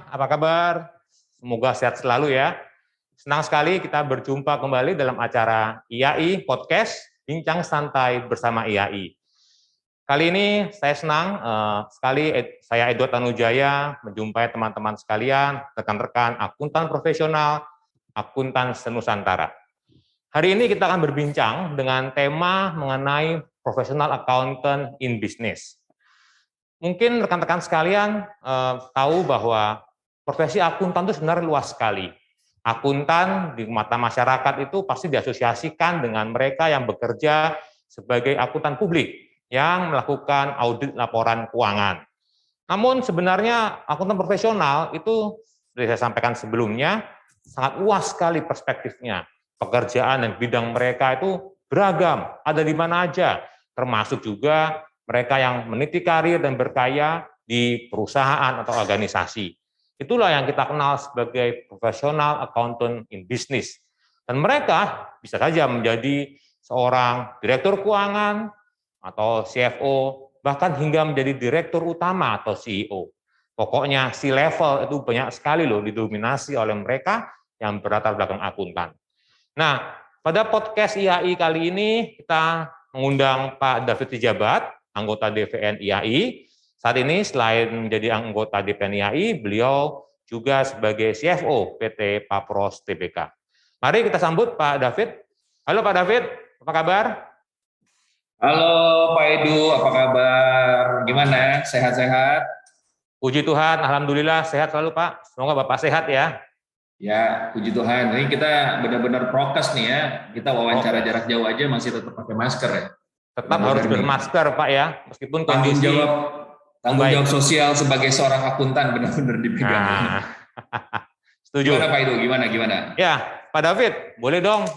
apa kabar? Semoga sehat selalu ya. Senang sekali kita berjumpa kembali dalam acara IAI Podcast, Bincang Santai bersama IAI. Kali ini saya senang sekali saya Edward Tanujaya menjumpai teman-teman sekalian, rekan-rekan akuntan profesional, akuntan senusantara. Hari ini kita akan berbincang dengan tema mengenai professional accountant in business. Mungkin rekan-rekan sekalian tahu bahwa profesi akuntan itu sebenarnya luas sekali. Akuntan di mata masyarakat itu pasti diasosiasikan dengan mereka yang bekerja sebagai akuntan publik yang melakukan audit laporan keuangan. Namun sebenarnya akuntan profesional itu, seperti saya sampaikan sebelumnya, sangat luas sekali perspektifnya. Pekerjaan dan bidang mereka itu beragam, ada di mana aja, termasuk juga mereka yang meniti karir dan berkaya di perusahaan atau organisasi. Itulah yang kita kenal sebagai professional accountant in business. Dan mereka bisa saja menjadi seorang direktur keuangan atau CFO, bahkan hingga menjadi direktur utama atau CEO. Pokoknya C-level itu banyak sekali loh didominasi oleh mereka yang berlatar belakang akuntan. Nah, pada podcast IAI kali ini kita mengundang Pak David Tijabat, anggota DVN IAI. Saat ini selain menjadi anggota DVN IAI, beliau juga sebagai CFO PT Papros Tbk. Mari kita sambut Pak David. Halo Pak David, apa kabar? Halo Pak Edu, apa kabar? Gimana? Sehat-sehat? Puji Tuhan, alhamdulillah sehat selalu Pak. Semoga Bapak sehat ya. Ya, puji Tuhan. Ini kita benar-benar prokes nih ya. Kita wawancara jarak jauh aja masih tetap pakai masker ya. Tetap harus bermasker Pak ya, meskipun kondisi tanggung jawab sosial sebagai seorang akuntan benar-benar dipegang. Nah, setuju. Gimana Pak Edu? Gimana? Ya, Pak David, boleh dong.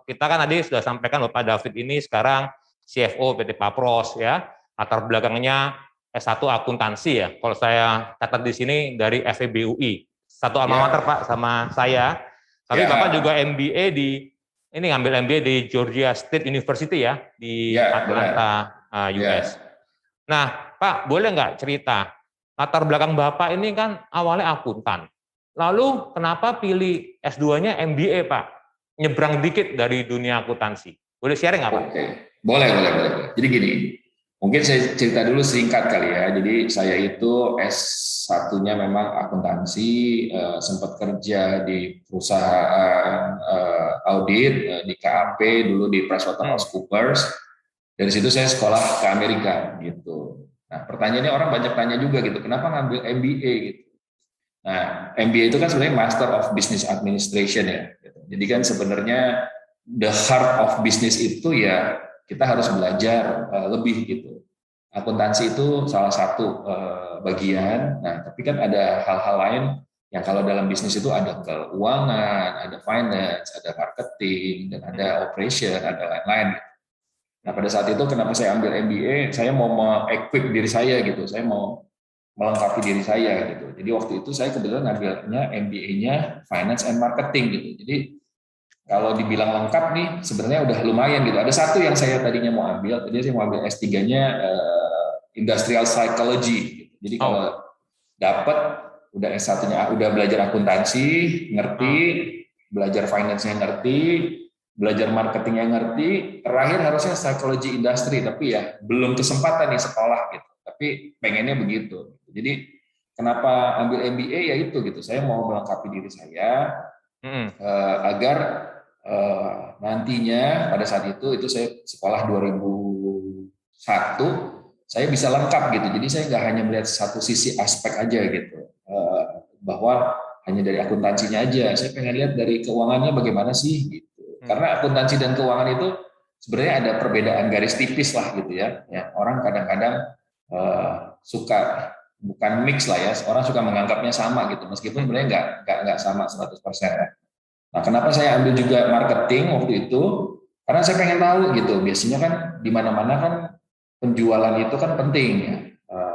Kita kan tadi sudah sampaikan bahwa Pak David ini sekarang CFO PT Papros ya. Latar belakangnya S1 akuntansi ya. Kalau saya catat di sini dari FEB UI. Satu alma mater Pak sama saya. Tapi Bapak juga MBA ngambil MBA di Georgia State University ya, di Atlanta, US. Nah, Pak, boleh nggak cerita, latar belakang Bapak ini kan awalnya akuntan. Lalu kenapa pilih S2-nya MBA, Pak? Nyebrang dikit dari dunia akuntansi. Boleh sharing nggak, Pak? Oke, boleh. Jadi gini, mungkin saya cerita dulu singkat kali ya. Jadi saya itu S1-nya memang akuntansi, sempat kerja di perusahaan audit, di KAP, dulu di PricewaterhouseCoopers. Dari situ saya sekolah ke Amerika gitu. Nah, pertanyaannya orang banyak tanya juga gitu, kenapa ngambil MBA gitu. Nah, MBA itu kan sebenarnya Master of Business Administration ya. Gitu. Jadi kan sebenarnya the heart of business itu ya kita harus belajar lebih gitu. Akuntansi itu salah satu bagian. Nah, tapi kan ada hal-hal lain yang kalau dalam bisnis itu ada keuangan, ada finance, ada marketing, dan ada operation, ada lain-lain. Nah, pada saat itu kenapa saya ambil MBA? Saya mau me-equip diri saya gitu. Saya mau melengkapi diri saya gitu. Jadi waktu itu saya kebetulan ngambilnya MBA-nya Finance and Marketing gitu. Jadi kalau dibilang lengkap nih sebenarnya udah lumayan gitu. Ada satu yang saya tadinya mau ambil, tadinya saya mau ambil S3-nya Industrial Psychology gitu. Jadi kalau dapat udah S1-nya udah belajar akuntansi, ngerti, belajar finance-nya ngerti, belajar marketingnya ngerti, terakhir harusnya psychology industry, tapi ya belum kesempatan nih sekolah gitu. Tapi pengennya begitu. Jadi kenapa ambil MBA ya itu gitu. Saya mau melengkapi diri saya agar nantinya pada saat itu saya sekolah 2001, saya bisa lengkap gitu. Jadi saya nggak hanya melihat satu sisi aspek aja gitu, bahwa hanya dari akuntansinya aja. Saya pengen lihat dari keuangannya bagaimana sih gitu. Karena akuntansi dan keuangan itu sebenarnya ada perbedaan garis tipis lah gitu ya. Orang kadang-kadang suka bukan mix lah ya, orang suka menganggapnya sama gitu, meskipun sebenarnya nggak sama 100%. Nah, kenapa saya ambil juga marketing waktu itu? Karena saya pengen tahu gitu. Biasanya kan di mana-mana kan penjualan itu kan penting ya,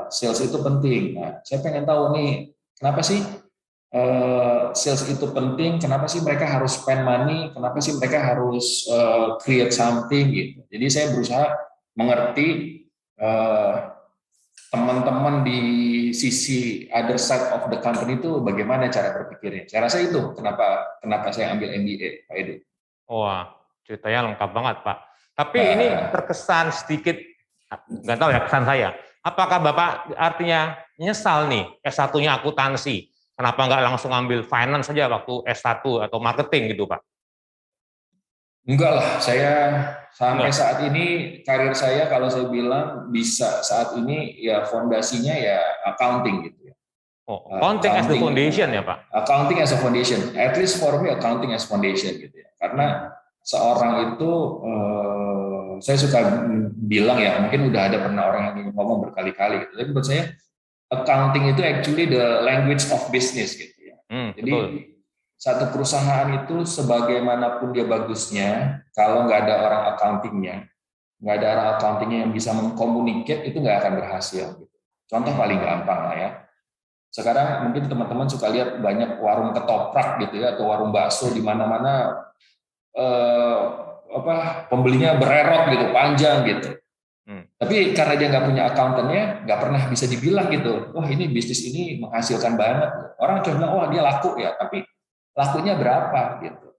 sales itu penting. Nah, saya pengen tahu nih kenapa sih sales itu penting? Kenapa sih mereka harus spend money? Kenapa sih mereka harus create something gitu? Jadi saya berusaha mengerti teman-teman di sisi other side of the company itu bagaimana cara berpikirnya. Saya rasa itu kenapa saya ambil MBA, Pak Edu. Wah, ceritanya lengkap banget, Pak. Tapi ini terkesan sedikit, nggak tahu ya kesan saya. Apakah Bapak artinya nyesal nih S1-nya akuntansi? Kenapa nggak langsung ambil finance saja waktu S1 atau marketing gitu, Pak? Enggak lah, saya sampai saat ini karir saya kalau saya bilang bisa saat ini ya fondasinya ya accounting gitu ya. Oh, accounting as the foundation ya Pak? Accounting as a foundation, at least for me accounting as foundation gitu ya. Karena seorang itu, saya suka bilang ya, mungkin udah ada pernah orang yang ngomong berkali-kali gitu. Tapi menurut saya accounting itu actually the language of business gitu ya. Jadi betul. Satu perusahaan itu sebagaimanapun dia bagusnya, kalau nggak ada orang accountingnya, nggak ada orang accountingnya yang bisa mengkomunikasi, itu nggak akan berhasil. Gitu. Contoh paling gampang lah ya. Sekarang mungkin teman-teman suka lihat banyak warung ketoprak gitu ya, atau warung bakso di mana-mana pembelinya bererot gitu, panjang gitu. Tapi karena dia nggak punya accountant-nya, nggak pernah bisa dibilang gitu, wah ini bisnis ini menghasilkan banget. Orang cuma bilang, wah dia laku ya, tapi lakunya berapa gitu.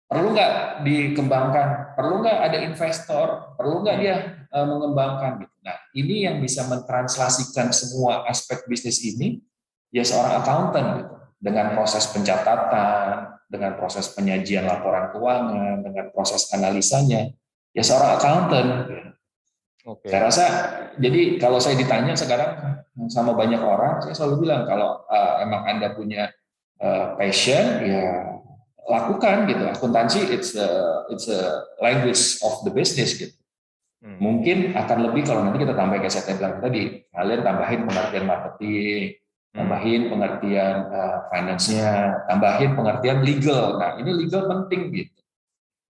Perlu nggak dikembangkan? Perlu nggak ada investor? Perlu nggak dia mengembangkan gitu. Nah, ini yang bisa mentranslasikan semua aspek bisnis ini ya seorang accountant gitu. Dengan proses pencatatan, dengan proses penyajian laporan keuangan, dengan proses analisanya, ya seorang accountant. Okay. Saya rasa, jadi kalau saya ditanya sekarang sama banyak orang, saya selalu bilang kalau emang Anda punya passion, ya lakukan gitu. Akuntansi it's a language of the business gitu. Mungkin akan lebih kalau nanti kita tambah kayak saya bilang tadi, kalian tambahin pengertian marketing, tambahin pengertian finance-nya, tambahin pengertian legal. Nah ini legal penting gitu.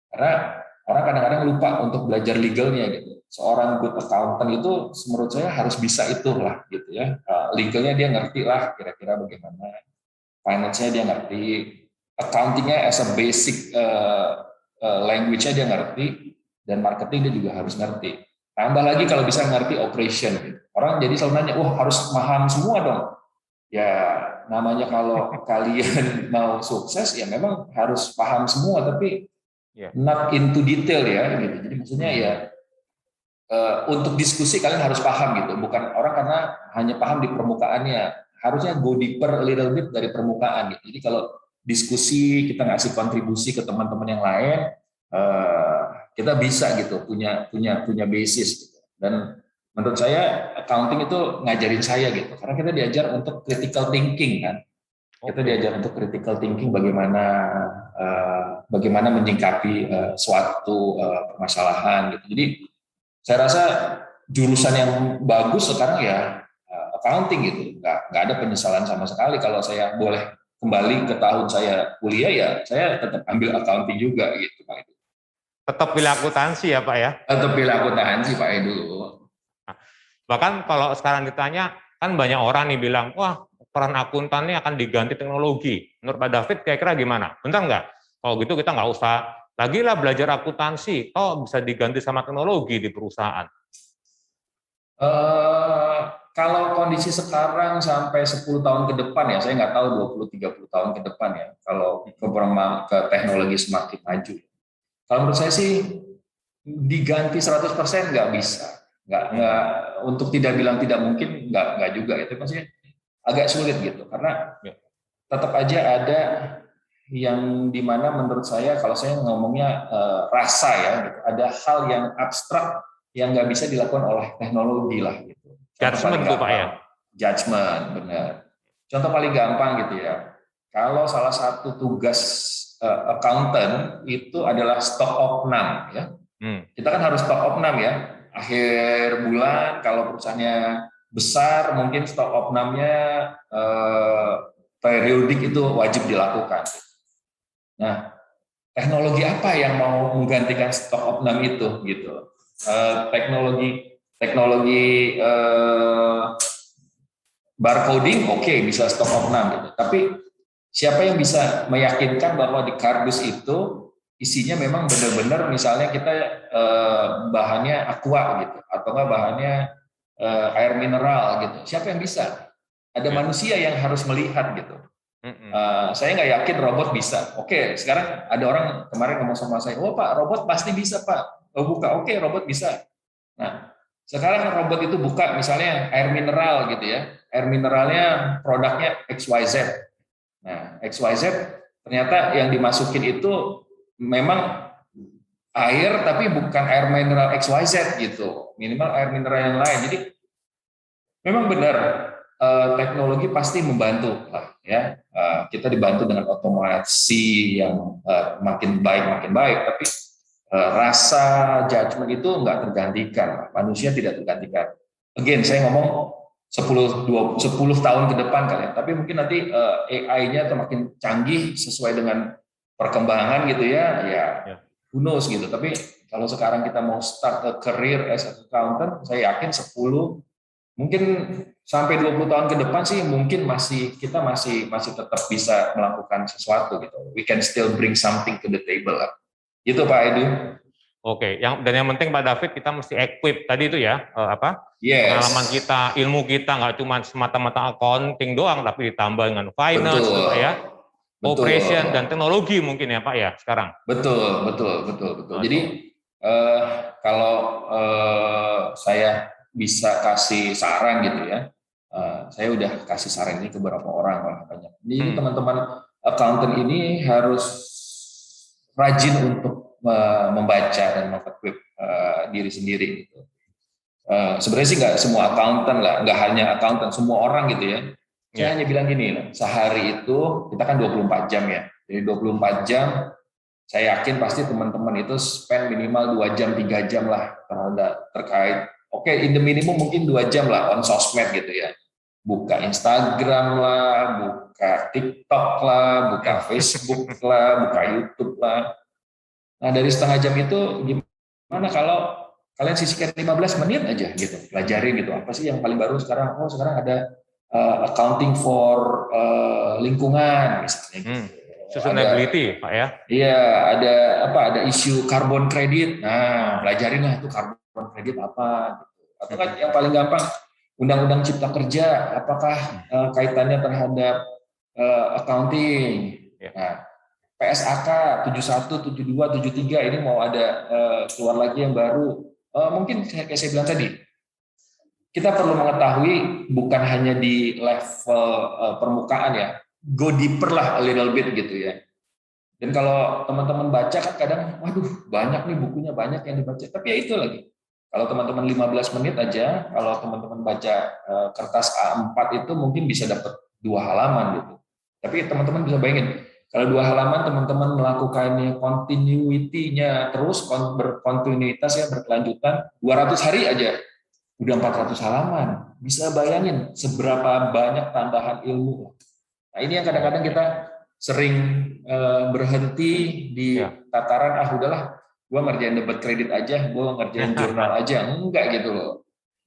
Karena orang kadang-kadang lupa untuk belajar legalnya gitu. Seorang good accountant itu menurut saya harus bisa itulah gitu ya. Legalnya dia ngerti lah kira-kira bagaimana. Finance-nya dia ngerti, accounting-nya as a basic language-nya dia ngerti, dan marketing dia juga harus ngerti. Tambah lagi kalau bisa ngerti operation. Gitu. Orang jadi selalu nanya, wah harus paham semua dong. Ya namanya kalau kalian mau sukses, ya memang harus paham semua, tapi not into detail ya. Gitu. Jadi maksudnya ya untuk diskusi kalian harus paham gitu, bukan orang karena hanya paham di permukaannya. Harusnya go deeper a little bit dari permukaan gitu. Jadi kalau diskusi kita ngasih kontribusi ke teman-teman yang lain, kita bisa gitu punya basis gitu. Dan menurut saya accounting itu ngajarin saya gitu, karena kita diajar untuk critical thinking kan. Kita diajar untuk critical thinking bagaimana menyikapi suatu permasalahan gitu. Jadi saya rasa jurusan yang bagus sekarang ya accounting gitu, nggak ada penyesalan sama sekali. Kalau saya boleh kembali ke tahun saya kuliah ya saya tetap ambil accounting juga gitu Pak Edu. Tetap pilih akuntansi ya Pak ya? Tetap pilih akuntansi Pak Edu. Nah, bahkan kalau sekarang ditanya kan banyak orang nih bilang wah peran akuntan ini akan diganti teknologi. Menurut Pak David kira-kira gimana? Benar nggak? Kalau gitu kita nggak usah lagi lah belajar akuntansi, bisa diganti sama teknologi di perusahaan. Kalau kondisi sekarang sampai 10 tahun ke depan ya, saya nggak tahu 20-30 tahun ke depan ya, kalau ke teknologi semakin maju. Kalau menurut saya sih diganti 100% nggak bisa. Nggak, untuk tidak bilang tidak mungkin, nggak juga. Itu maksudnya agak sulit gitu, karena tetap aja ada yang dimana menurut saya, kalau saya ngomongnya rasa ya, gitu. Ada hal yang abstrak yang nggak bisa dilakukan oleh teknologi lah gitu. Judgment itu Pak ya? Judgment, benar. Contoh paling gampang gitu ya, kalau salah satu tugas accountant itu adalah stock opnam ya. Kita kan harus stock opnam ya, akhir bulan kalau perusahaannya besar mungkin stock opnamnya periodik itu wajib dilakukan. Nah, teknologi apa yang mau menggantikan stock opnam itu gitu? Teknologi barcoding oke, bisa stock opnam gitu. Tapi siapa yang bisa meyakinkan bahwa di kardus itu isinya memang benar-benar misalnya kita bahannya aqua gitu, atau enggak bahannya air mineral gitu. Siapa yang bisa? Ada manusia yang harus melihat gitu. Saya nggak yakin robot bisa. Oke, sekarang ada orang kemarin ngomong sama saya, oh Pak, robot pasti bisa Pak. Oh buka, oke robot bisa. Nah, sekarang robot itu buka misalnya air mineral gitu ya. Air mineralnya produknya XYZ. Nah, XYZ ternyata yang dimasukin itu memang air tapi bukan air mineral XYZ gitu. Minimal air mineral yang lain. Jadi memang benar teknologi pasti membantu lah ya. Kita dibantu dengan otomasi yang makin baik, tapi rasa judgement itu nggak tergantikan, manusia tidak tergantikan. Again, saya ngomong 10 tahun ke depan kali ya, tapi mungkin nanti AI-nya makin canggih sesuai dengan perkembangan gitu ya, who knows gitu. Tapi kalau sekarang kita mau start a career as an accountant, saya yakin 10 mungkin sampai 20 tahun ke depan sih mungkin kita masih tetap bisa melakukan sesuatu gitu. We can still bring something to the table lah. Itu Pak Edu. Oke, yang penting Pak David kita mesti equip tadi itu ya, Yes. Pengalaman kita, ilmu kita nggak cuma semata-mata accounting doang, tapi ditambah dengan finance, Betul. Pak ya, operation Betul. dan teknologi mungkin ya Pak ya sekarang. Betul. Jadi kalau saya bisa kasih saran gitu ya, saya udah kasih saran ini ke beberapa orang banyak. Ini teman-teman accountant ini harus rajin untuk membaca dan mengequip diri sendiri gitu. Sebenarnya sih nggak semua accountant lah, nggak hanya accountant, semua orang gitu ya. Saya hanya bilang gini, sehari itu kita kan 24 jam ya. Jadi 24 jam, saya yakin pasti teman-teman itu spend minimal 2 jam, 3 jam lah terkait, oke, in the minimum mungkin 2 jam lah on sosmed gitu ya. Buka Instagram lah, buka TikTok lah, buka Facebook lah, buka YouTube lah. Nah dari setengah jam itu gimana kalau kalian sisihkan 15 menit aja gitu, pelajarin gitu, apa sih yang paling baru sekarang? Oh sekarang ada accounting for lingkungan misalnya. Sustainability Pak ya? Iya, ada isu carbon credit. Nah, pelajarin lah itu carbon credit apa. Atau kan yang paling gampang Undang-Undang Cipta Kerja, apakah kaitannya terhadap accounting? Nah, PSAK 71, 72, 73 ini mau ada keluar lagi yang baru. Mungkin kayak saya bilang tadi, kita perlu mengetahui bukan hanya di level permukaan ya, go deeper lah a little bit gitu ya. Dan kalau teman-teman baca kan kadang, waduh banyak nih bukunya, banyak yang dibaca. Tapi ya itu lagi, kalau teman-teman 15 menit aja, kalau teman-teman baca kertas A4 itu mungkin bisa dapat 2 halaman gitu. Tapi teman-teman bisa bayangin, kalau 2 halaman teman-teman melakukannya continuity-nya terus, berkontinuitas ya, berkelanjutan, 200 hari aja, udah 400 halaman. Bisa bayangin seberapa banyak tambahan ilmu. Nah ini yang kadang-kadang kita sering berhenti di tataran, udahlah, gue ngerjain debit kredit aja, gue ngerjain jurnal aja, enggak gitu loh.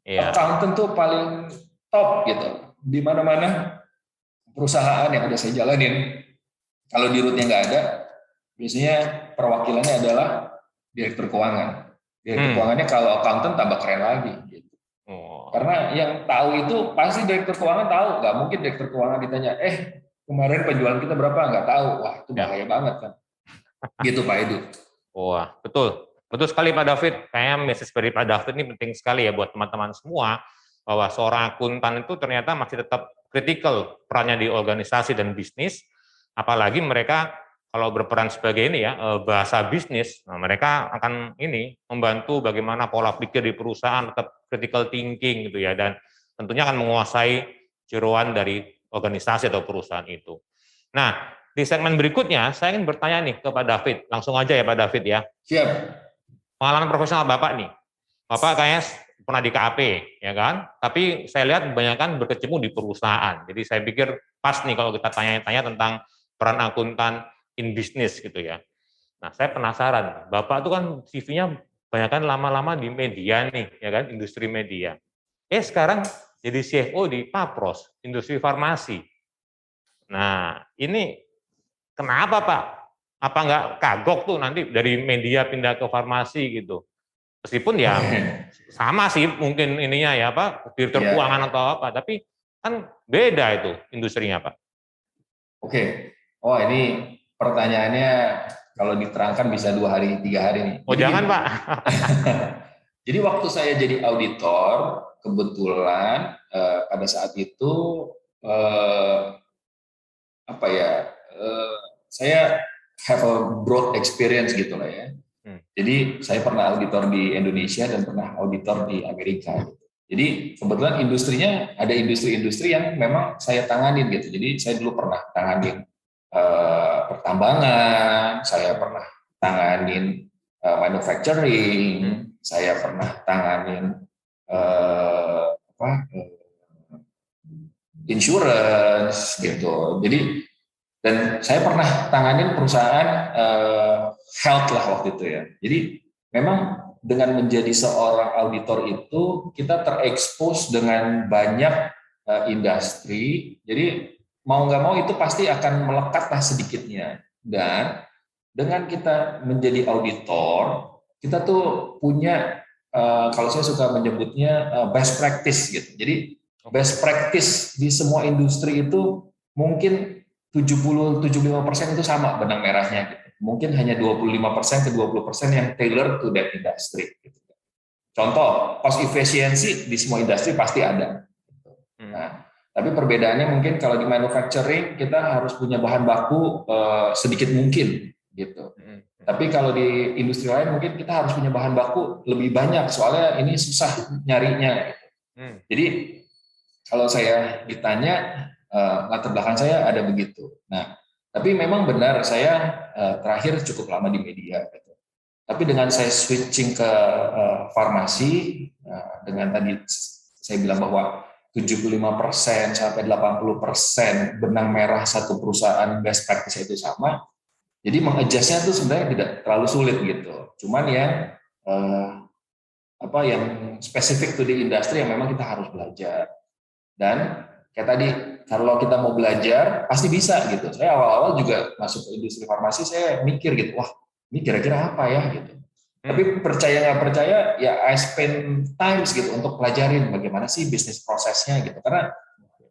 Accountant tuh paling top gitu. Di mana-mana perusahaan yang udah saya jalanin, kalau di rootnya nggak ada, biasanya perwakilannya adalah direktur keuangan. Direktur keuangannya kalau accountant tambah keren lagi. Gitu. Karena yang tahu itu pasti direktur keuangan tahu, nggak mungkin direktur keuangan ditanya, kemarin penjualan kita berapa, nggak tahu, wah itu bahaya banget kan. Gitu Pak Edu. Wah betul sekali Pak David. Kayaknya message dari Pak David ini penting sekali ya buat teman-teman semua, bahwa seorang akuntan itu ternyata masih tetap kritikal perannya di organisasi dan bisnis, apalagi mereka kalau berperan sebagai ini ya bahasa bisnis, nah mereka akan ini membantu bagaimana pola pikir di perusahaan tetap critical thinking gitu ya, dan tentunya akan menguasai jeroan dari organisasi atau perusahaan itu. Nah, di segmen berikutnya saya ingin bertanya nih ke Pak David, langsung aja ya Pak David ya. Siap. Pengalaman profesional Bapak nih, Bapak kayaknya pernah di KAP ya kan, tapi saya lihat kebanyakan berkecimpung di perusahaan. Jadi saya pikir pas nih kalau kita tanya-tanya tentang peran akuntan in business gitu ya. Nah, saya penasaran, Bapak itu kan CV-nya kebanyakan lama-lama di media nih, ya kan, industri media. Sekarang jadi CFO di Papros, industri farmasi. Nah, ini kenapa Pak? Apa nggak kagok tuh nanti dari media pindah ke farmasi gitu? Meskipun ya sama sih mungkin ininya ya Pak, direktur keuangan atau apa, tapi kan beda itu industrinya Pak. Oke. Oh ini pertanyaannya kalau diterangkan bisa 2 hari, 3 hari nih. Oh jangan Pak. Jadi waktu saya jadi auditor, kebetulan pada saat itu saya have a broad experience gitu lah ya. Jadi saya pernah auditor di Indonesia dan pernah auditor di Amerika. Gitu. Jadi kebetulan industrinya ada industri-industri yang memang saya tanganin gitu. Jadi saya dulu pernah tanganin pertambangan, saya pernah tanganin manufacturing, saya pernah tanganin insurance gitu. Jadi dan saya pernah tanganin perusahaan health lah waktu itu ya. Jadi memang dengan menjadi seorang auditor itu kita terekspos dengan banyak industri. Jadi mau nggak mau itu pasti akan melekat lah sedikitnya. Dan dengan kita menjadi auditor, kita tuh punya kalau saya suka menyebutnya best practice gitu. Jadi best practice di semua industri itu mungkin 70-75% itu sama benang merahnya gitu. Mungkin hanya 25% ke 20% yang tailor to that industry gitu. Contoh, cost efficiency di semua industri pasti ada. Nah, tapi perbedaannya mungkin kalau di manufacturing kita harus punya bahan baku sedikit mungkin gitu. Tapi kalau di industri lain mungkin kita harus punya bahan baku lebih banyak soalnya ini susah nyarinya gitu. Jadi kalau saya ditanya latar belakang saya ada begitu. Nah, tapi memang benar saya terakhir cukup lama di media. Gitu. Tapi dengan saya switching ke farmasi, dengan tadi saya bilang bahwa 75% sampai 80% benang merah satu perusahaan best practice itu sama. Jadi mengadjustnya itu sebenarnya tidak terlalu sulit gitu. Cuman yang yang spesifik to di industri yang memang kita harus belajar. Dan kayak tadi, kalau kita mau belajar, pasti bisa gitu. Saya awal-awal juga masuk ke industri farmasi, saya mikir gitu, wah ini kira-kira apa ya gitu. Tapi percaya nggak percaya, ya I spend times gitu untuk pelajarin bagaimana sih bisnis prosesnya gitu. Karena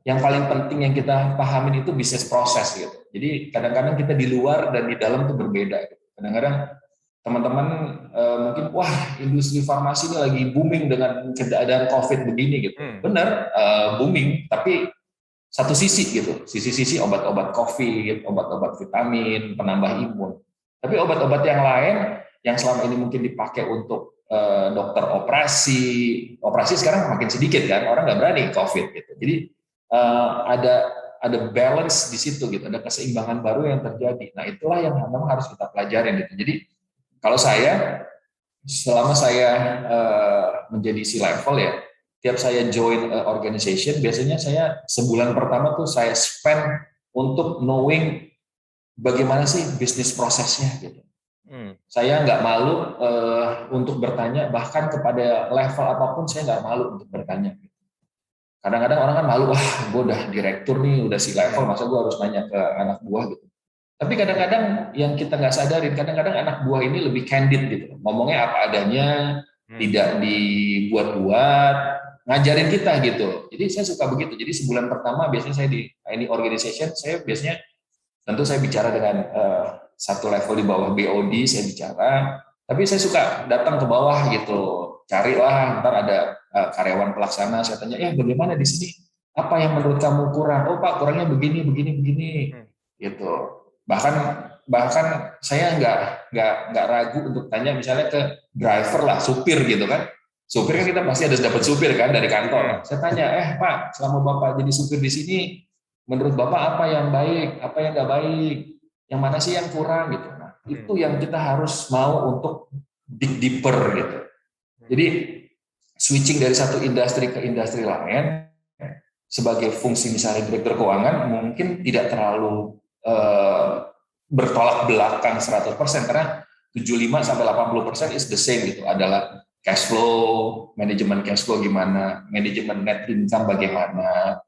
yang paling penting yang kita pahamin itu bisnis proses gitu. Jadi kadang-kadang kita di luar dan di dalam itu berbeda gitu. Kadang-kadang teman-teman mungkin wah industri farmasi ini lagi booming dengan keadaan COVID begini gitu. Benar booming, tapi satu sisi gitu, sisi obat-obat COVID, obat-obat vitamin, penambah imun. Tapi obat-obat yang lain yang selama ini mungkin dipakai untuk dokter operasi sekarang makin sedikit kan, orang nggak berani COVID gitu. Jadi ada balance di situ gitu, ada keseimbangan baru yang terjadi. Nah itulah yang memang harus kita pelajarin gitu. Jadi kalau saya, selama saya menjadi C-level ya, tiap saya join organization, biasanya saya sebulan pertama tuh saya spend untuk knowing bagaimana sih bisnis prosesnya gitu. Saya nggak malu untuk bertanya, bahkan kepada level apapun saya nggak malu untuk bertanya. Kadang-kadang orang kan malu, wah gue udah direktur nih, udah C-level, masa gue harus nanya ke anak buah gitu. Tapi kadang-kadang yang kita nggak sadarin, kadang-kadang anak buah ini lebih candid gitu, ngomongnya apa adanya, tidak dibuat-buat, ngajarin kita gitu. Jadi saya suka begitu. Jadi sebulan pertama biasanya saya di ini organization, saya biasanya tentu saya bicara dengan satu level di bawah BOD, saya bicara. Tapi saya suka datang ke bawah gitu, carilah, ntar ada karyawan pelaksana, saya tanya, bagaimana di sini? Apa yang menurut kamu kurang? Oh Pak, kurangnya begini, gitu. Bahkan saya nggak ragu untuk tanya misalnya ke driver lah, supir gitu kan. Supir kan kita pasti ada dapat supir kan dari kantor. Saya tanya, Pak, selama Bapak jadi supir di sini, menurut Bapak apa yang baik, apa yang nggak baik, yang mana sih yang kurang gitu. Nah, itu yang kita harus mau untuk dig deeper gitu. Jadi switching dari satu industri ke industri lain sebagai fungsi misalnya direktur keuangan mungkin tidak terlalu bertolak belakang 100% karena 75 sampai 80% is the same gitu, adalah cash flow, manajemen cash flow gimana, manajemen net income bagaimana,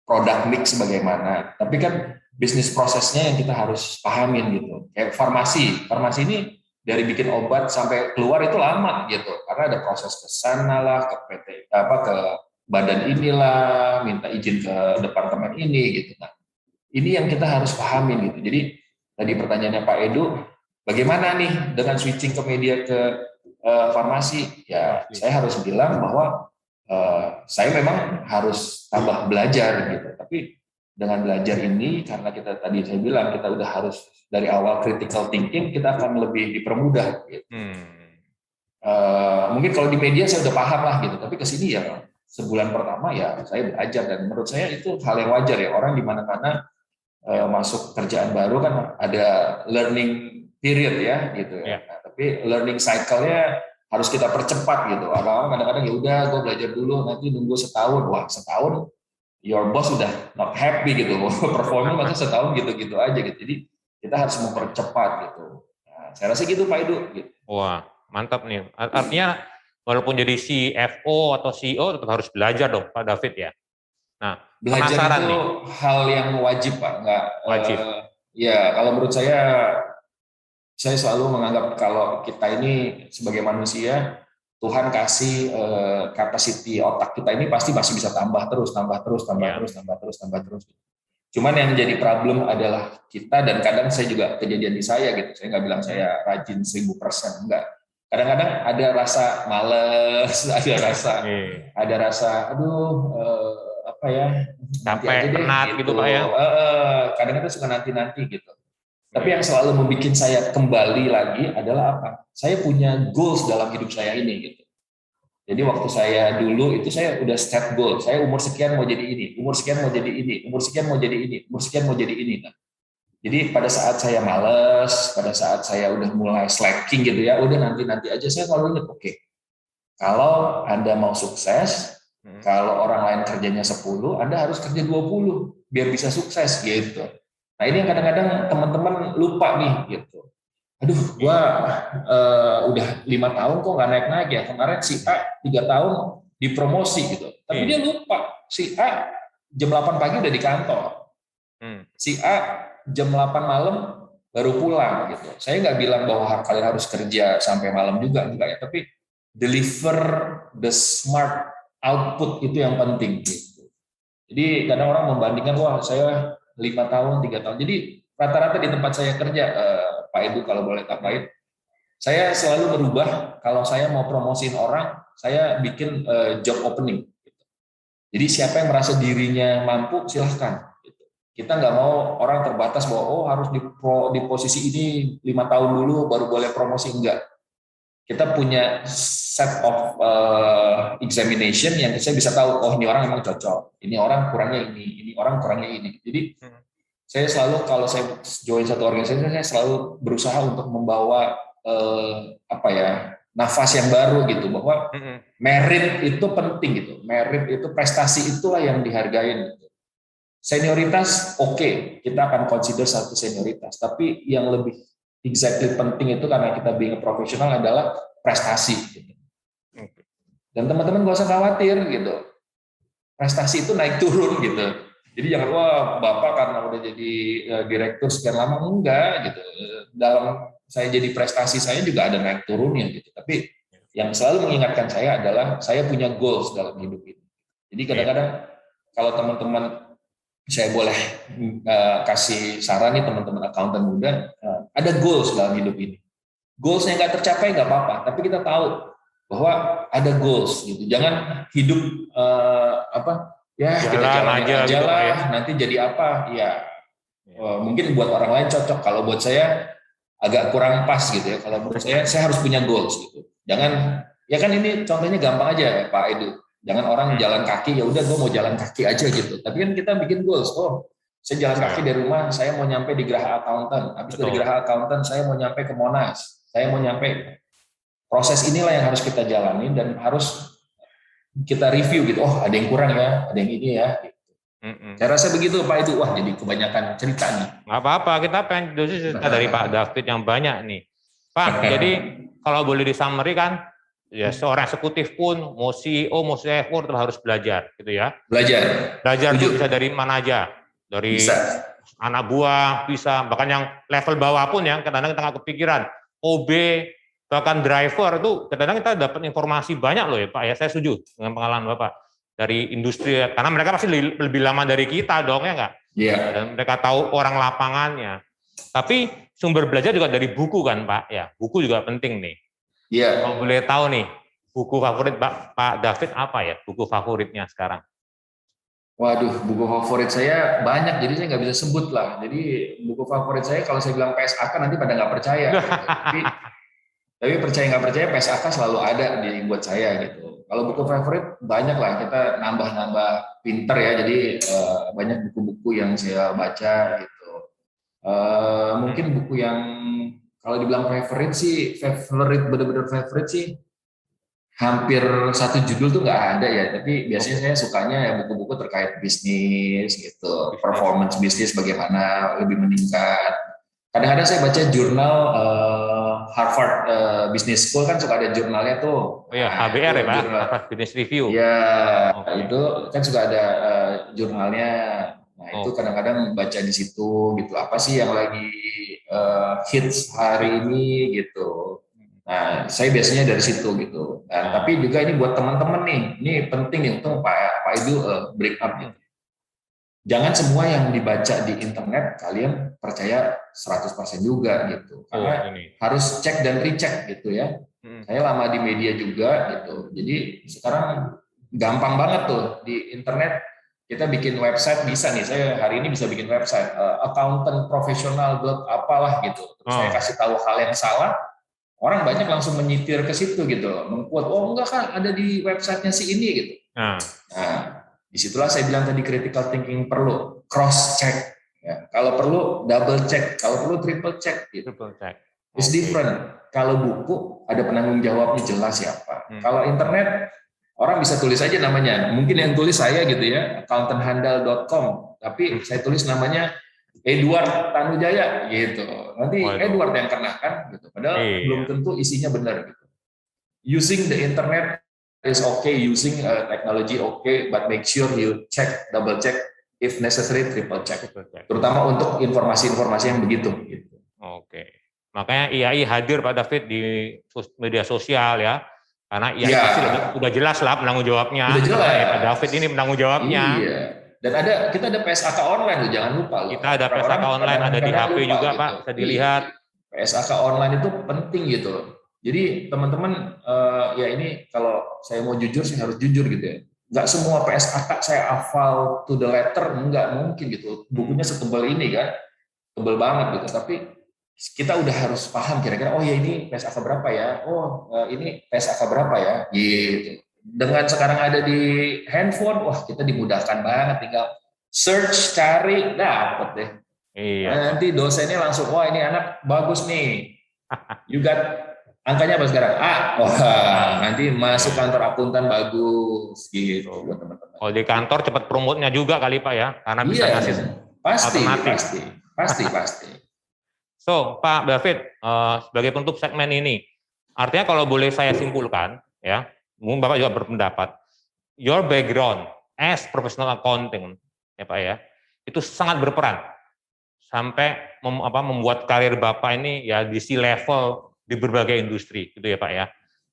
product mix bagaimana. Tapi kan bisnis prosesnya yang kita harus pahamin gitu. Kayak farmasi ini dari bikin obat sampai keluar itu lama gitu, karena ada proses ke sana lah, ke PT ke badan inilah, minta izin ke departemen ini gitu. Nah, ini yang kita harus pahamin gitu. Jadi tadi pertanyaannya Pak Edu, bagaimana nih dengan switching ke media ke farmasi? Ya, saya harus bilang bahwa saya memang harus tambah belajar gitu. Tapi dengan belajar ini, karena kita tadi saya bilang kita udah harus dari awal critical thinking, kita akan lebih dipermudah. Gitu. Mungkin kalau di media saya udah paham lah gitu, tapi ke sini ya sebulan pertama ya saya belajar, dan menurut saya itu hal yang wajar ya, orang di mana-mana masuk kerjaan baru kan ada learning period ya gitu ya. Nah, tapi learning cycle-nya harus kita percepat gitu. Orang-orang kadang-kadang ya udah gue belajar dulu, nanti nunggu setahun. Wah, setahun your boss udah not happy gitu. Performnya masa setahun gitu-gitu aja gitu. Jadi kita harus mempercepat gitu. Nah, saya rasa gitu Pak Edu gitu. Wah, mantap nih. Artinya walaupun jadi CFO atau CEO tetap harus belajar dong Pak David ya. Nah, belajar itu nih. hal yang wajib Pak, nggak wajib. Ya kalau menurut saya selalu menganggap kalau kita ini sebagai manusia, Tuhan kasih capacity otak kita ini pasti masih bisa tambah terus. Cuman yang jadi problem adalah kita, dan kadang saya juga kejadian di saya gitu. Saya nggak bilang saya rajin 1000%, enggak. Kadang-kadang ada rasa males, ada rasa aduh apa ya, capek, penat gitu Pak ya. Kadang-kadang suka nanti gitu. Tapi yang selalu membuat saya kembali lagi adalah apa? Saya punya goals dalam hidup saya ini gitu. Jadi waktu saya dulu itu saya udah set goal. Saya umur sekian mau jadi ini, umur sekian mau jadi ini, umur sekian mau jadi ini, umur sekian mau jadi ini. Nah, jadi pada saat saya males, pada saat saya udah mulai slacking gitu ya, udah nanti aja, saya selalu ingat, oke. Kalau Anda mau sukses, kalau orang lain kerjanya 10, Anda harus kerja 20 biar bisa sukses gitu. Nah ini yang kadang-kadang teman-teman lupa nih gitu. Aduh, gua udah 5 tahun kok nggak naik-naik ya. Kemarin si A 3 tahun dipromosi gitu. Tapi dia lupa, si A jam 8 pagi udah di kantor. Si A jam 8 malam baru pulang gitu. Saya nggak bilang bahwa kalian harus kerja sampai malam juga, enggak ya. Tapi deliver the smart output itu yang penting gitu. Jadi kadang orang membandingkan, wah saya 5 tahun, 3 tahun. Jadi rata-rata di tempat saya kerja, Pak Edu kalau boleh tambahin, saya selalu berubah. Kalau saya mau promosiin orang, saya bikin job opening. Jadi siapa yang merasa dirinya mampu, silahkan. Kita nggak mau orang terbatas bahwa harus di posisi ini 5 tahun dulu baru boleh promosi, enggak. Kita punya set of examination yang saya bisa tahu, ini orang memang cocok, ini orang kurangnya ini orang kurangnya ini. Jadi saya selalu kalau saya join satu organisasi, saya selalu berusaha untuk membawa nafas yang baru gitu, bahwa merit itu penting gitu, merit itu prestasi itulah yang dihargain gitu. Senioritas oke, kita akan consider satu senioritas, tapi yang lebih exactly penting itu karena kita being a profesional adalah prestasi gitu. Dan teman-teman gak usah khawatir gitu, prestasi itu naik turun gitu. Jadi jangan, wah Bapak karena udah jadi direktur sekian lama, enggak gitu. Dalam saya jadi prestasi saya juga ada naik turunnya gitu. Tapi yang selalu mengingatkan saya adalah saya punya goals dalam hidup ini. Jadi kadang-kadang kalau teman-teman, saya boleh kasih saran nih teman-teman accountant muda, ada goals dalam hidup ini. Goalsnya nggak tercapai nggak apa-apa, tapi kita tahu bahwa ada goals gitu. Jangan hidup kita jalan aja gitu, lah ya. Nanti jadi apa ya, mungkin buat orang lain cocok, kalau buat saya agak kurang pas gitu ya. Kalau menurut saya harus punya goals gitu. Jangan, ya kan ini contohnya gampang aja Pak Edu, jangan orang jalan kaki, ya udah gue mau jalan kaki aja gitu, tapi kan kita bikin goals, saya jalan kaki dari rumah, saya mau nyampe di Geraha Accountant, habis dari Geraha Accountant saya mau nyampe ke Monas, saya mau nyampe. Proses inilah yang harus kita jalani dan harus kita review gitu. Ada yang kurang ya, ada yang ini ya. Saya rasa begitu Pak Edu. Wah, jadi kebanyakan cerita nih. Nggak apa-apa, kita pengen dosis cerita dari Pak David yang banyak nih. Pak, jadi kalau boleh disummary kan, ya seorang eksekutif pun, mau CEO, mau CFO tetap harus belajar, gitu ya. Belajar itu bisa dari mana aja, dari anak buah bisa, bahkan yang level bawah pun yang kadang-kadang kita nggak kepikiran. OB, bahkan driver itu kadang-kadang kita dapat informasi banyak loh ya Pak ya. Saya setuju dengan pengalaman Bapak dari industri karena mereka pasti lebih lama dari kita dong ya nggak? Iya. Dan mereka tahu orang lapangannya. Tapi sumber belajar juga dari buku kan Pak ya. Buku juga penting nih. Iya. Kalau boleh tahu nih buku favorit Pak David apa ya? Buku favoritnya sekarang? Waduh, buku favorit saya banyak, jadi saya nggak bisa sebut lah. Jadi buku favorit saya kalau saya bilang PSAK nanti pada nggak percaya. Gitu. Tapi percaya nggak percaya PSAK selalu ada di buat saya gitu. Kalau buku favorit banyak lah, kita nambah-nambah pinter ya. Jadi banyak buku-buku yang saya baca gitu. Mungkin buku yang kalau dibilang favorite sih, bener-bener favorite sih, hampir satu judul tuh nggak ada ya, tapi biasanya saya sukanya ya buku-buku terkait bisnis gitu, performance bisnis bagaimana lebih meningkat. Kadang-kadang saya baca jurnal Harvard Business School kan suka ada jurnalnya tuh. Oh ya, HBR ya Pak, Harvard Business Review. Ya, itu kan suka ada jurnalnya. Nah itu kadang-kadang baca di situ gitu. Apa sih yang lagi hits hari ini gitu. Nah, saya biasanya dari situ gitu. Nah, tapi juga ini buat teman-teman nih, ini penting nih untuk Pak Idu break up gitu. Jangan semua yang dibaca di internet kalian percaya 100% juga gitu. Karena harus cek dan recheck gitu ya. Saya lama di media juga gitu. Jadi sekarang gampang banget tuh di internet kita bikin website bisa nih. Saya hari ini bisa bikin website accountant profesional apalah gitu. Terus saya kasih tahu hal yang salah. Orang banyak langsung menyitir ke situ gitu, mengquote, oh enggak kan ada di websitenya si ini gitu. Nah, disitulah saya bilang tadi critical thinking perlu cross check. Ya. Kalau perlu double check, kalau perlu triple check. Gitu. Triple check. It's different. Kalau buku ada penanggung jawabnya jelas siapa. Kalau internet orang bisa tulis aja namanya. Mungkin yang tulis saya gitu ya, accountanthandal.com. Tapi saya tulis namanya Edward Tanujaya gitu. Nanti Edward yang kena kan gitu. Padahal belum tentu isinya benar gitu. Using the internet is okay, using technology okay, but make sure you check, double check, if necessary triple check. Terutama untuk informasi-informasi yang begitu gitu. Oke. Makanya IAI hadir Pak David di media sosial ya. Karena IAI pasti udah jelas lah penanggung jawabnya. Udah jelas. Pak David ini penanggung jawabnya. Iya. Dan kita ada PSAK online loh, jangan lupa loh. Kita ada PSAK online, ada di HP juga gitu. Pak, bisa dilihat. PSAK online itu penting gitu. Jadi teman-teman, ya ini kalau saya mau jujur, saya harus jujur gitu ya. Nggak semua PSAK saya hafal to the letter, nggak mungkin gitu. Bukunya setebal ini kan, tebal banget gitu. Tapi kita udah harus paham kira-kira, oh ya ini PSAK berapa ya, oh ini PSAK berapa ya, gitu. Dengan sekarang ada di handphone, wah kita dimudahkan banget, tinggal search, cari, dapet deh. Iya. Nanti dosennya langsung, wah ini anak bagus nih, you got angkanya apa sekarang? Wah nanti masuk kantor akuntan bagus, gitu buat teman-teman. Kalau di kantor cepat promote-nya juga kali Pak ya, karena bisa ngasih pasti. So Pak David, sebagai penutup segmen ini, artinya kalau boleh saya simpulkan, ya, mungkin Bapak juga berpendapat, your background as professional accounting, ya Pak ya, itu sangat berperan sampai membuat karir Bapak ini ya di C-level di berbagai industri, gitu ya Pak ya.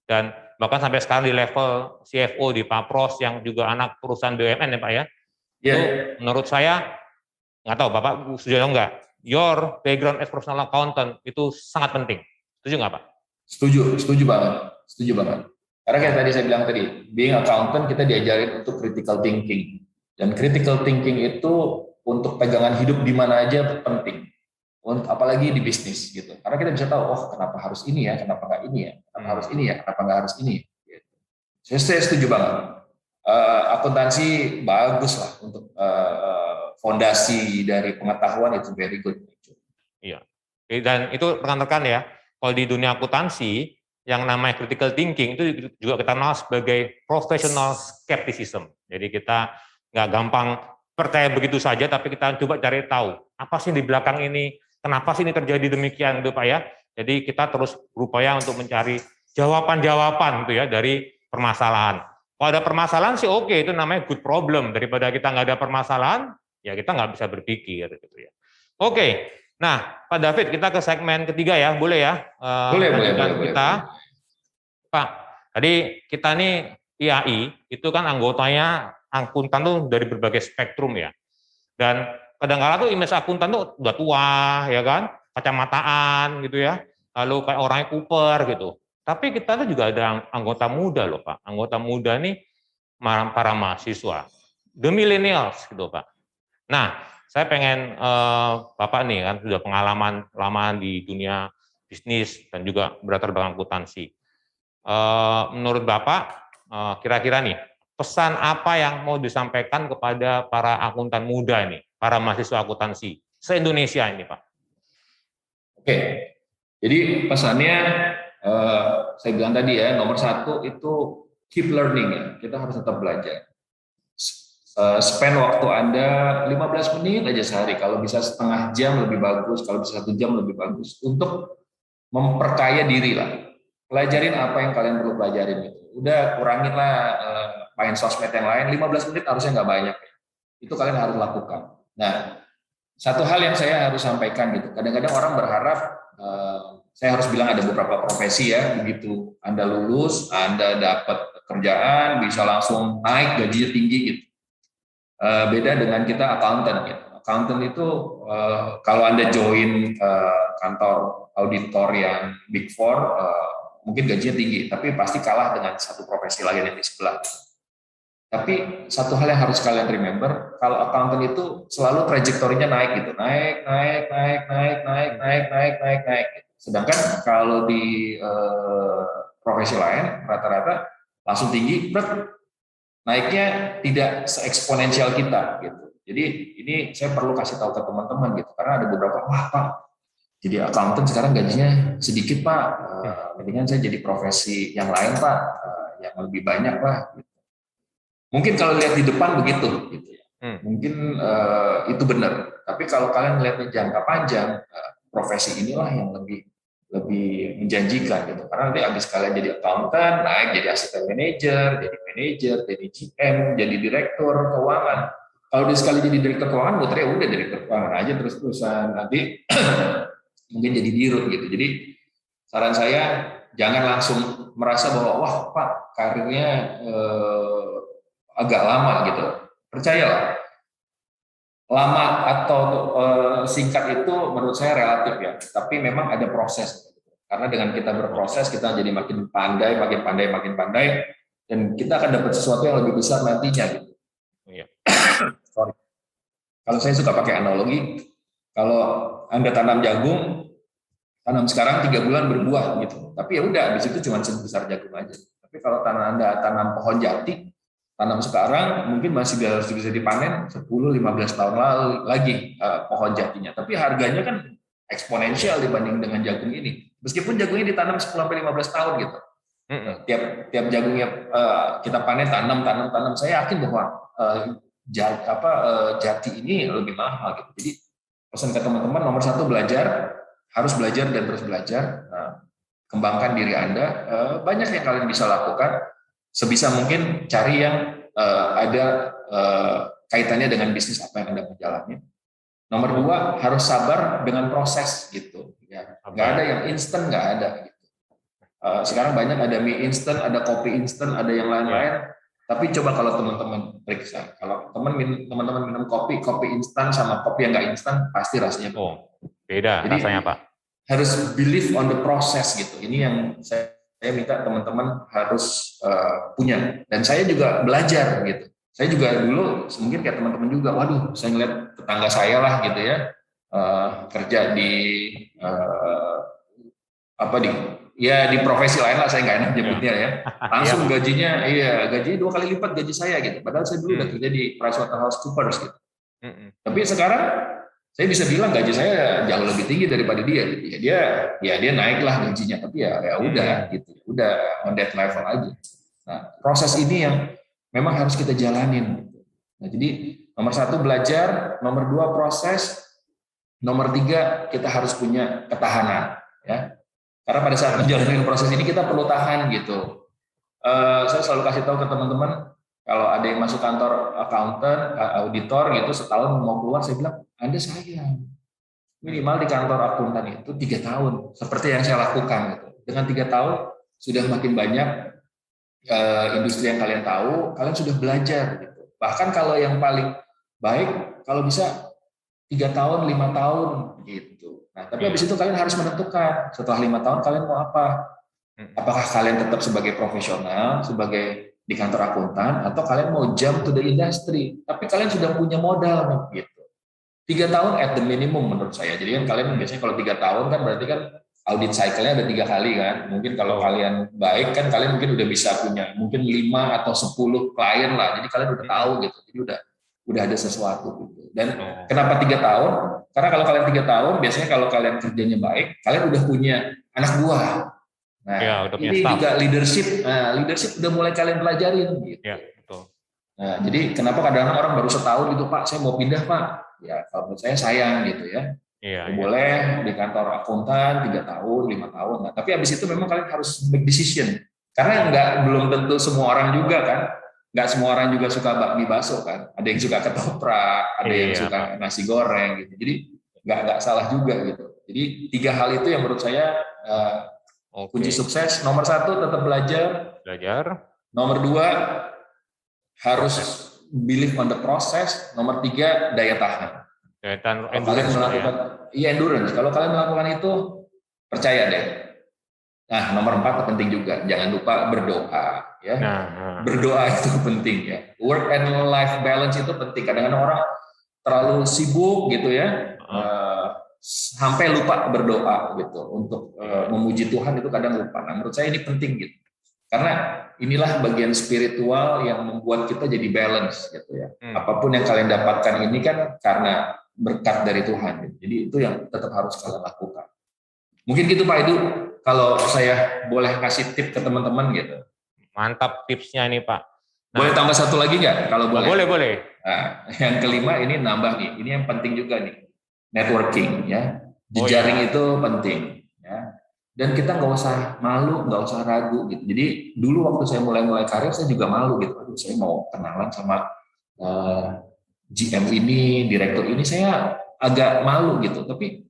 Dan bahkan sampai sekarang di level CFO di Papros yang juga anak perusahaan BUMN ya Pak ya. Yeah. Itu menurut saya, nggak tahu Bapak setuju atau enggak, your background as professional accountant itu sangat penting. Setuju nggak Pak? Setuju banget. Karena kayak tadi saya bilang tadi, being accountant kita diajarin untuk critical thinking. Dan critical thinking itu untuk pegangan hidup di mana aja penting. Apalagi di bisnis gitu. Karena kita bisa tahu, oh kenapa harus ini ya, kenapa nggak ini ya, kenapa harus ini ya, kenapa nggak harus ini. Gitu. Saya setuju banget. Akuntansi bagus lah untuk fondasi dari pengetahuan itu very good. Iya. Dan itu rekan-rekan ya, kalau di dunia akuntansi yang namanya critical thinking itu juga kita kenal sebagai professional skepticism. Jadi kita nggak gampang percaya begitu saja, tapi kita coba cari tahu apa sih di belakang ini, kenapa sih ini terjadi demikian, gitu Pak ya. Jadi kita terus berupaya untuk mencari jawaban-jawaban gitu ya dari permasalahan. Kalau ada permasalahan sih oke, itu namanya good problem. Daripada kita nggak ada permasalahan, ya kita nggak bisa berpikir gitu ya. Oke, Nah, Pak David, kita ke segmen ketiga ya, boleh ya? Boleh. Pak, tadi kita nih IAI itu kan anggotanya akuntan tuh dari berbagai spektrum ya. Dan kadang-kala tuh image akuntan tuh udah tua ya kan, kacamataan gitu ya. Lalu kayak orangnya kuper gitu. Tapi kita tuh juga ada anggota muda loh Pak. Anggota muda nih para mahasiswa, the millennials gitu Pak. Nah, saya pengen Bapak nih kan sudah pengalaman lama di dunia bisnis dan juga berlatar belakang akuntansi. Menurut Bapak, kira-kira nih, pesan apa yang mau disampaikan kepada para akuntan muda ini, para mahasiswa akuntansi se-Indonesia ini, Pak? Oke, jadi pesannya saya bilang tadi ya, nomor satu itu keep learning ya, kita harus tetap belajar. Spend waktu Anda 15 menit aja sehari, kalau bisa setengah jam lebih bagus, kalau bisa 1 jam lebih bagus, untuk memperkaya diri lah. Pelajarin apa yang kalian perlu pelajarin itu. Udah kurangin lah main sosmed yang lain, 15 menit harusnya nggak banyak. Itu kalian harus lakukan. Nah, satu hal yang saya harus sampaikan gitu, kadang-kadang orang berharap, saya harus bilang ada beberapa profesi ya, begitu Anda lulus, Anda dapat kerjaan, bisa langsung naik gajinya tinggi gitu. Beda dengan kita accountant gitu. Accountant itu kalau Anda join kantor auditor yang Big Four, mungkin gajinya tinggi, tapi pasti kalah dengan satu profesi lain yang di sebelah. Tapi satu hal yang harus kalian remember, kalau accountant itu selalu trajektorinya naik gitu, naik. Sedangkan kalau di profesi lain rata-rata langsung tinggi, naiknya tidak se-eksponensial kita gitu. Jadi ini saya perlu kasih tahu ke teman-teman gitu, karena ada beberapa, wah Pak, jadi accountant sekarang gajinya sedikit Pak, mendingan saya jadi profesi yang lain Pak, yang lebih banyak Pak. Gitu. Mungkin kalau lihat di depan begitu, gitu ya. Mungkin itu benar. Tapi kalau kalian melihatnya jangka panjang, profesi inilah yang lebih menjanjikan gitu. Karena nanti habis kalian jadi accountant, naik jadi asisten manajer, jadi GM, jadi direktur keuangan. Kalau dia sekali jadi direktur keuangan, muternya udah direktur keuangan aja terus-terusan. Nanti mungkin jadi dirut gitu. Jadi saran saya jangan langsung merasa bahwa wah Pak karirnya agak lama gitu. Percayalah, lama atau singkat itu menurut saya relatif ya. Tapi memang ada proses. Karena dengan kita berproses kita jadi makin pandai, dan kita akan dapat sesuatu yang lebih besar nantinya gitu. Iya. Sorry. Kalau saya suka pakai analogi, kalau Anda tanam jagung, tanam sekarang 3 bulan berbuah gitu. Tapi ya udah, habis itu cuma sebesar jagung aja. Tapi kalau Anda tanam pohon jati, tanam sekarang mungkin masih bisa dipanen 10-15 tahun lagi pohon jatinya. Tapi harganya kan eksponensial dibanding dengan jagung ini. Meskipun jagungnya ditanam 10-15 tahun gitu. Tiap jagungnya kita panen, tanam, saya yakin bahwa jati ini lebih mahal gitu. Jadi pesan ke teman-teman, nomor satu belajar, harus belajar dan terus belajar. Kembangkan diri Anda. Banyak yang kalian bisa lakukan. Sebisa mungkin cari yang ada kaitannya dengan bisnis apa yang Anda menjalani. Nomor 2, harus sabar dengan proses gitu. Ya, nggak ada yang instan, nggak ada. Gitu. Sekarang banyak ada mie instan, ada kopi instan, ada yang lain-lain. Tapi coba kalau teman-teman periksa, kalau teman-teman minum kopi instan sama kopi yang nggak instan, pasti rasanya beda. Jadi, rasanya Pak. Harus believe on the process gitu. Ini yang saya minta teman-teman harus punya. Dan saya juga belajar gitu. Saya juga dulu mungkin kayak teman-teman juga, waduh, saya ngeliat tetangga saya lah gitu ya, kerja di di profesi lain lah, saya nggak enak nyebutnya ya. Langsung gajinya 2 kali lipat gaji saya gitu. Padahal saya dulu udah kerja di PricewaterhouseCoopers gitu. Tapi sekarang saya bisa bilang gaji saya jauh lebih tinggi daripada dia. Gitu. Dia naiklah gajinya, tapi ya udah gitu, udah on that level aja. Nah, proses ini yang memang harus kita jalanin. Nah, jadi nomor 1 belajar, nomor 2 proses, nomor 3 kita harus punya ketahanan. Ya, karena pada saat menjalani proses ini kita perlu tahan gitu. Saya selalu kasih tahu ke teman-teman, kalau ada yang masuk kantor accountant, auditor gitu, setahun mau keluar, saya bilang Anda sayang. Minimal di kantor akuntan itu 3 tahun, seperti yang saya lakukan gitu. Dengan 3 tahun sudah makin banyak industri yang kalian tahu, kalian sudah belajar gitu. Bahkan kalau yang paling baik, kalau bisa 3 tahun, 5 tahun gitu. Nah, tapi habis itu kalian harus menentukan setelah 5 tahun kalian mau apa. Apakah kalian tetap sebagai profesional, sebagai di kantor akuntan, atau kalian mau jump to the industry. Tapi kalian sudah punya modal nih, gitu. 3 tahun at the minimum menurut saya. Jadi kan kalian biasanya kalau 3 tahun kan berarti kan audit cycle-nya ada 3 kali kan. Mungkin kalau kalian baik kan kalian mungkin udah bisa punya mungkin 5 atau 10 klien lah. Jadi kalian udah tahu gitu. Jadi udah ada sesuatu gitu. Dan kenapa 3 tahun? Karena kalau kalian 3 tahun biasanya kalau kalian kerjanya baik, kalian udah punya anak buah. Nah, ya, udah ini staff. juga leadership. Nah, leadership udah mulai kalian pelajarin gitu. Ya, betul. Nah, jadi kenapa kadang-kadang orang baru setahun gitu, Pak, saya mau pindah, Pak. Ya, kalau menurut saya sayang gitu ya. Iya, Boleh di kantor akuntan 3 tahun, 5 tahun. Nah, tapi habis itu memang kalian harus make decision. Karena belum tentu semua orang juga kan. Nggak semua orang juga suka bakmi bakso kan. Ada yang suka ketoprak, ada yang suka nasi goreng gitu. Jadi nggak salah juga gitu. Jadi 3 hal itu yang menurut saya kunci sukses. Nomor 1 tetap belajar. Nomor 2 harus believe on the process. Nomor 3 daya tahan. Endurance, endurance. Kalau kalian melakukan itu, percaya deh. Nah, nomor 4 penting juga. Jangan lupa berdoa. Ya, berdoa itu penting ya. Work and life balance itu penting. Kadang-kadang orang terlalu sibuk gitu ya, sampai lupa berdoa gitu untuk memuji Tuhan itu kadang lupa. Nah, menurut saya ini penting gitu. Karena inilah bagian spiritual yang membuat kita jadi balance gitu ya. Apapun yang kalian dapatkan ini kan karena berkat dari Tuhan. Jadi itu yang tetap harus kalian lakukan. Mungkin gitu Pak Edu, kalau saya boleh kasih tip ke teman-teman gitu. Mantap tipsnya ini Pak. Boleh tambah satu lagi nggak? Kalau boleh. Boleh. Nah, yang kelima ini nambah nih. Ini yang penting juga nih. Networking ya. Jejaring itu penting ya. Dan kita nggak usah malu, nggak usah ragu gitu. Jadi dulu waktu saya mulai karir saya juga malu gitu. Aduh, saya mau kenalan sama GM ini, direktur ini, saya agak malu gitu. Tapi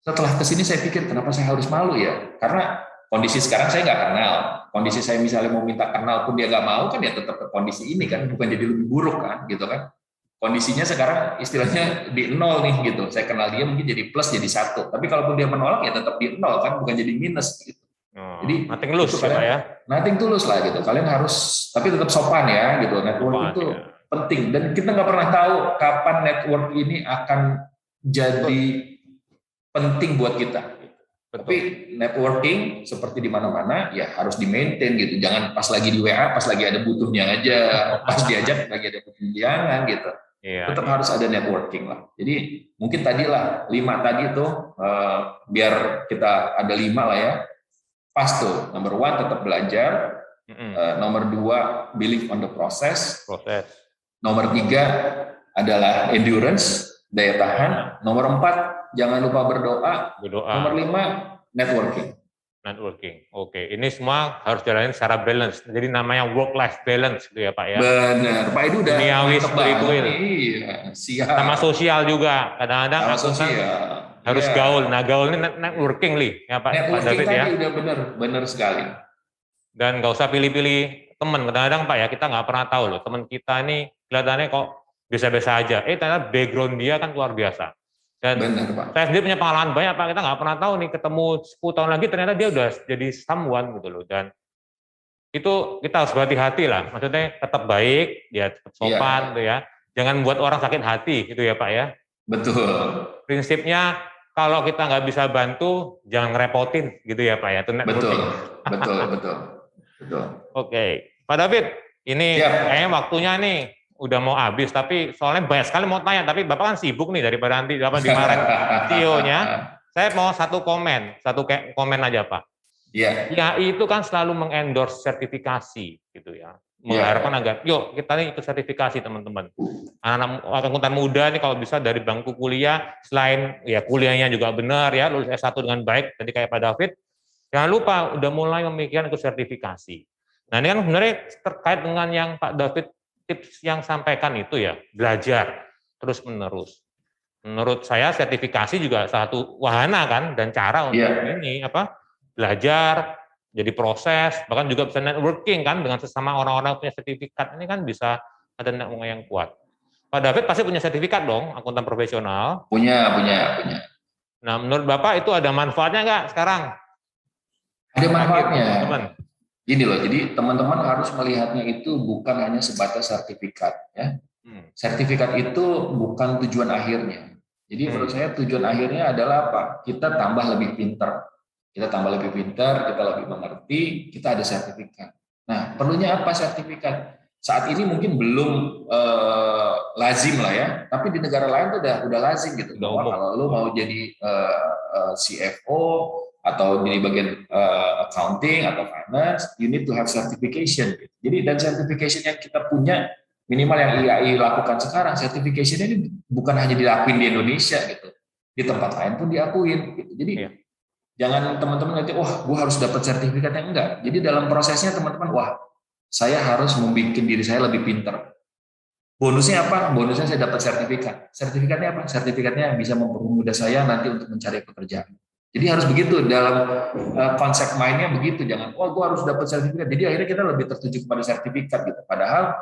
setelah kesini saya pikir kenapa saya harus malu ya? Karena kondisi sekarang saya nggak kenal. Kondisi saya misalnya mau minta kenal pun dia nggak mau kan ya tetap ke kondisi ini kan, bukan jadi lebih buruk kan, gitu kan? Kondisinya sekarang istilahnya di 0 nih gitu. Saya kenal dia mungkin jadi plus jadi 1. Tapi kalaupun dia menolak ya tetap di 0 kan, bukan jadi minus gitu. Jadi nothing tulus ya. Nothing tulus lah gitu. Kalian harus tapi tetap sopan ya gitu. Network itu penting dan kita nggak pernah tahu kapan network ini akan jadi penting buat kita. Tapi networking seperti di mana-mana ya harus di-maintain gitu. Jangan pas lagi di WA, pas lagi ada butuhnya aja, pas diajak lagi ada perjanjian gitu. Tetap harus ada networking lah. Jadi mungkin tadilah 5 tadi itu biar kita ada 5 lah ya. Pas tuh. Nomor 1 tetap belajar. Nomor 2 believe on the process. Nomor 3 adalah endurance, daya tahan. Nomor 4 jangan lupa berdoa. Nomor 5 networking. Oke. Ini semua harus jalanin secara balance. Jadi namanya work-life balance gitu ya Pak ya. Benar. Pak Edu udah mantap banget. Iya, siap. Sama sosial juga. Kadang-kadang harus gaul. Nah gaul ini networking ya Pak. Networking tadi udah benar sekali. Dan nggak usah pilih-pilih teman. Kadang-kadang Pak ya kita nggak pernah tahu loh. Teman kita ini kelihatannya kok biasa-biasa aja. Ternyata background dia kan luar biasa. Dan benar, Pak. Saya sendiri punya pengalaman banyak Pak, kita nggak pernah tahu nih ketemu 10 tahun lagi ternyata dia udah jadi someone gitu loh. Dan itu kita harus berhati-hati lah, maksudnya tetap baik, ya tetap sopan gitu ya. Jangan buat orang sakit hati gitu ya Pak ya. Betul. Prinsipnya kalau kita nggak bisa bantu, jangan ngerepotin gitu ya Pak ya. Itu betul. Oke, Pak David, ini kayaknya waktunya nih udah mau habis, tapi soalnya banyak sekali mau tanya, tapi Bapak kan sibuk nih daripada nanti dimarahin CEO-nya. Saya mau satu komen aja Pak. IAI itu kan selalu mengendorse sertifikasi gitu ya. Mengharapkan agar, yuk kita nih ikut sertifikasi teman-teman. Anak-anak akuntan muda nih kalau bisa dari bangku kuliah, selain ya kuliahnya juga benar ya, lulus S1 dengan baik, tadi kayak Pak David, jangan lupa udah mulai memikirkan ikut sertifikasi. Nah ini kan sebenarnya terkait dengan yang Pak David tips yang sampaikan itu ya, belajar terus-menerus. menurut saya sertifikasi juga satu wahana kan dan cara untuk belajar, jadi proses, bahkan juga bisa networking kan dengan sesama orang-orang punya sertifikat. Ini kan bisa ada network yang kuat. Pak David pasti punya sertifikat dong, akuntan profesional. Punya. Nah, menurut Bapak itu ada manfaatnya nggak sekarang? Ada manfaatnya. Gini loh, jadi teman-teman harus melihatnya itu bukan hanya sebatas sertifikat, ya. Sertifikat itu bukan tujuan akhirnya. Jadi menurut saya tujuan akhirnya adalah apa? Kita tambah lebih pintar. Kita tambah lebih pintar, kita lebih mengerti, kita ada sertifikat. Nah, perlunya apa sertifikat? Saat ini mungkin belum lazim lah ya, tapi di negara lain tuh udah lazim gitu. Bahwa kalau lo mau jadi CFO atau jadi bagian accounting atau finance, you need to have certification. Gitu. Jadi dan certification yang kita punya minimal yang IAI lakukan sekarang, certification ini bukan hanya dilakuin di Indonesia gitu, di tempat lain pun diakuin. Gitu. Jadi jangan teman-teman nanti, wah, gue harus dapat sertifikat yang enggak. Jadi dalam prosesnya teman-teman, wah, saya harus membuat diri saya lebih pintar. Bonusnya apa? Bonusnya saya dapat sertifikat. Sertifikatnya apa? Sertifikatnya bisa mempermudah saya nanti untuk mencari pekerjaan. Jadi harus begitu dalam konsep mainnya begitu. Jangan, wah, gue harus dapat sertifikat. Jadi akhirnya kita lebih tertuju kepada sertifikat gitu. Padahal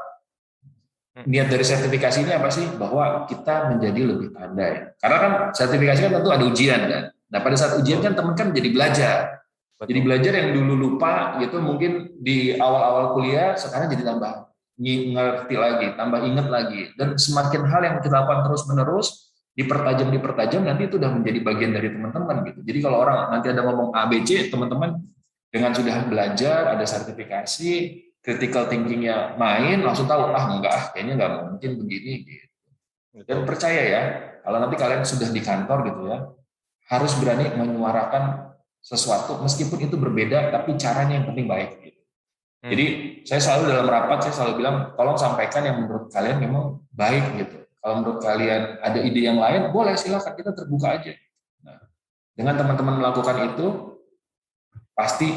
niat dari sertifikasi ini apa sih? Bahwa kita menjadi lebih pandai. Karena kan sertifikasi kan tentu ada ujian kan. Nah pada saat ujian kan teman kan jadi belajar. Jadi belajar yang dulu lupa gitu mungkin di awal-awal kuliah sekarang jadi tambah ngerti lagi, tambah ingat lagi. Dan semakin hal yang kita lakukan terus-menerus dipertajam nanti itu udah menjadi bagian dari teman-teman gitu. Jadi kalau orang nanti ada ngomong ABC, teman-teman dengan sudah belajar, ada sertifikasi, critical thinking-nya main, langsung tahu, kayaknya nggak mungkin begini. Gitu. Dan percaya ya, kalau nanti kalian sudah di kantor gitu ya, harus berani menyuarakan sesuatu, meskipun itu berbeda, tapi caranya yang penting baik. Gitu. Jadi saya selalu dalam rapat, saya selalu bilang, tolong sampaikan yang menurut kalian memang baik gitu. Kalau menurut kalian ada ide yang lain, boleh silakan, kita terbuka aja. Nah, dengan teman-teman melakukan itu, pasti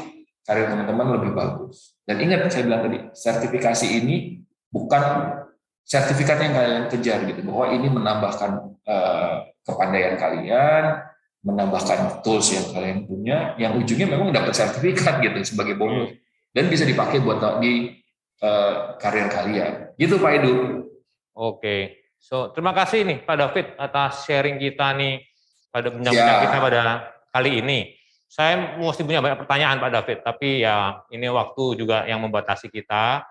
karir teman-teman lebih bagus. Dan ingat saya bilang tadi, sertifikasi ini bukan sertifikat yang kalian kejar gitu, bahwa ini menambahkan kepandaian kalian, menambahkan tools yang kalian punya, yang ujungnya memang dapat sertifikat gitu sebagai bonus dan bisa dipakai buat di karir kalian. Gitu Pak Edu. Oke. So, terima kasih nih Pak David atas sharing kita nih pada bincang-bincang kita pada kali ini. Saya mesti punya banyak pertanyaan Pak David, tapi ya ini waktu juga yang membatasi kita.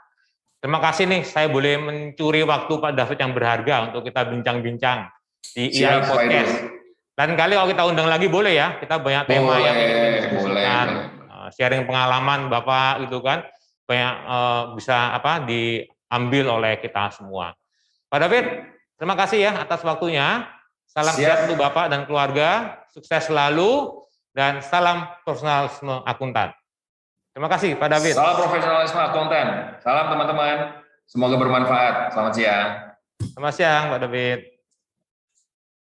Terima kasih nih, saya boleh mencuri waktu Pak David yang berharga untuk kita bincang-bincang di IAI Podcast. Lain kali kalau kita undang lagi boleh ya, kita banyak tema yang ingin didiskusikan, sharing pengalaman Bapak gitu kan, banyak bisa diambil oleh kita semua. Pak David, terima kasih ya atas waktunya. Salam sehat untuk Bapak dan keluarga, sukses selalu, dan salam profesionalisme akuntan. Terima kasih Pak David. Salam profesionalisme akuntan. Salam teman-teman. Semoga bermanfaat. Selamat siang. Selamat siang Pak David.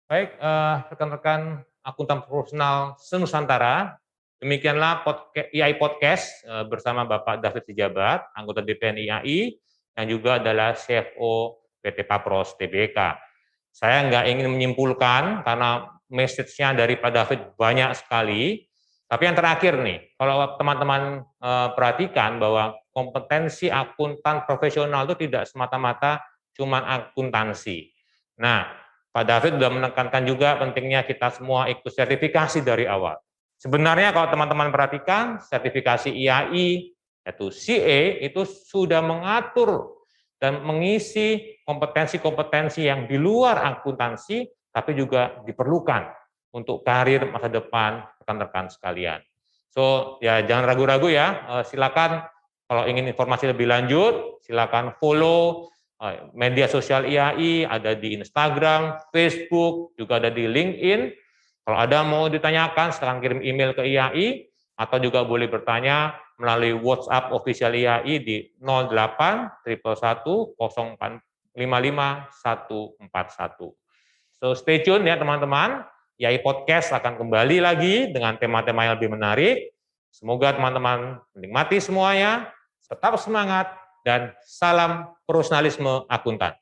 Baik, rekan-rekan akuntan profesional se-Nusantara, demikianlah IAI Podcast bersama Bapak David Sijabat, anggota DPN IAI, yang juga adalah CFO PT Papros Tbk. Saya nggak ingin menyimpulkan karena message-nya dari Pak David banyak sekali, tapi yang terakhir nih, kalau teman-teman perhatikan bahwa kompetensi akuntan profesional itu tidak semata-mata cuma akuntansi. Nah, Pak David sudah menekankan juga pentingnya kita semua ikut sertifikasi dari awal. Sebenarnya kalau teman-teman perhatikan, sertifikasi IAI, yaitu CA, itu sudah mengatur dan mengisi kompetensi-kompetensi yang di luar akuntansi, tapi juga diperlukan untuk karir masa depan rekan-rekan sekalian. So, ya jangan ragu-ragu ya, silakan kalau ingin informasi lebih lanjut, silakan follow media sosial IAI, ada di Instagram, Facebook, juga ada di LinkedIn. Kalau ada mau ditanyakan, silakan kirim email ke IAI, atau juga boleh bertanya melalui WhatsApp official IAI di 08 111 04 55 141. So stay tune ya teman-teman, IAI Podcast akan kembali lagi dengan tema-tema yang lebih menarik. Semoga teman-teman menikmati semuanya, tetap semangat, dan salam profesionalisme akuntan.